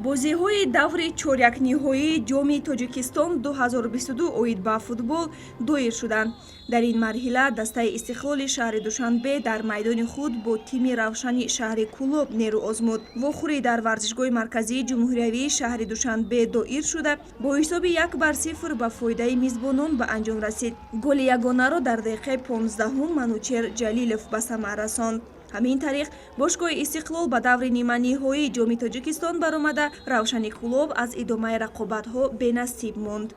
бозиҳои даври чорякниҳоии ҷоми Тоҷикистон 2022 оид ба футбол доир шуданд. Дар ин марҳила дастаи Истиқлоли шаҳри Душанбе дар майдони худ бо тими Равшани шаҳри Кӯлоб нерӯ озмуд. Вохӯрӣ дар варзишгоҳи марказии ҷумҳуриявии шаҳри Душанбе доир шуда, бо ҳисоби 1-0 ба фоидаи мизбонон ба анҷом расид. Голи ягонаро дар дақиқаи 15 Манучер Ҷалилов ба самар расонд. ҳамин тариқ бошгоҳи Истиқлол ба даври ниманиҳоии ҷоми Тоҷикистон баромада, Равшани Кӯлоб аз идомаи рақобатҳо бенасиб монд.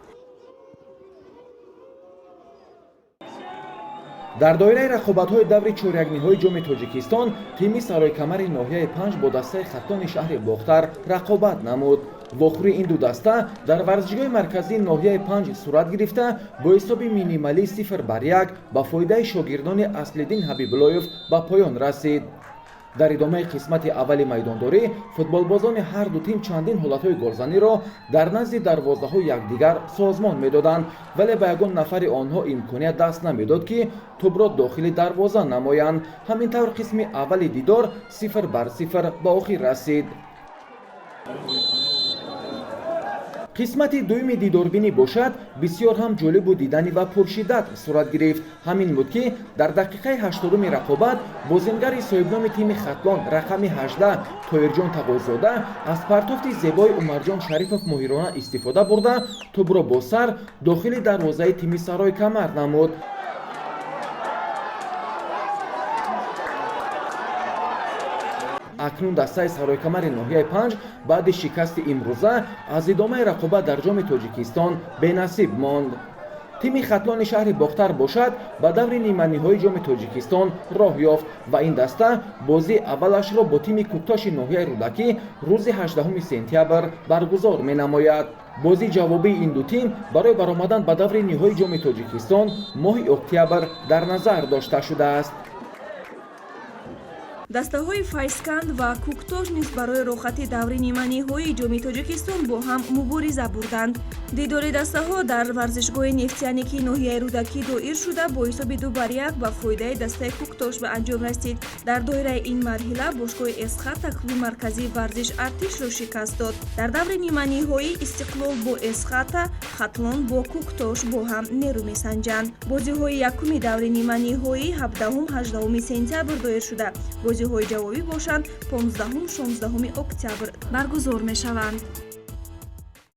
дар доираи рақобатҳои даври чорякниҳои ҷоми Тоҷикистон тими Саройкамари ноҳияи 5 бо дастаи Хатлони шаҳри Бохтар рақобат намуд. вохӯри ин ду даста дар варзишгоҳи марказии ноҳияи 5 сурат гирифта, бо ҳисоби минималӣ 0-1 ба фоидаи шогирдони Аслиддин Ҳабибуллоев ба поён расид. дар идомаи қисмати аввали майдондорӣ футболбозони ҳар ду тим чандин ҳолатҳои голзаниро дар назди дарвозаҳои якдигар созмон медоданд, вале ба ягон нафари онҳо имконият даст намедод ки тӯбро дохили дарвоза намоянд. ҳамин тавр қисми аввали дидор 0-0 ба охир расид. қисмати дуюми дидорбинӣ бошад, бисёр ҳам ҷолибу дидани ва пуршиддат сурат гирифт. ҳамин буд ки дар дақиқаи 80-уми рақобат бозингари соҳибноми тими Хатлон рақами 18 Тоирҷон Тағозода аз партофти зебои Умарҷон Шарифов моҳирона истифода бурда, тӯбро бо сар дохили дарвозаи тими Саройкамар намуд. акнун дастаи Саройкамари ноҳияи 5 баъди шикасти имрӯза аз идомаи рақобат дар ҷоми Тоҷикистон бенасиб монд. тими Хатлони шаҳри Бохтар бошад ба даври ниманиҳои ҷоми Тоҷикистон роҳ ёфт ва ин даста бозии аввалашро бо тими Кӯктоши ноҳияи Рӯдакӣ рӯзи 18 сентябр баргузор менамояд. бозии ҷавобии ин ду тим барои баромадан ба даври ниҳоии ҷоми Тоҷикистон моҳи октябр дар назар дошта шудааст. дастаҳои Файсканд ва Кӯктош низ барои рохати даври ниманиҳоии ҷоми Тоҷикистон бо ҳам мубориза бурданд. дидори дастаҳо дар варзишгоҳи нефтяники ноҳияи Рӯдакӣ доир шуда, бо ҳисоби 2-1 ба фоидаи дастаи Кӯктош ба анҷом расид. дар доираи ин марҳила бошгоҳи Эсхата клуби марказии варзиш Артишро шикаст дод. дар даври ниманиҳоӣ Истиқлол бо Эсхата, Хатлон бо Кӯктош бо ҳам нерӯ месанҷанд. бозиҳои якуми даври ниманиҳоӣ 17-18 сентябр доир шуда, бозиҳои ҷавобӣ бошанд 15-16 октябр баргузор мешаванд.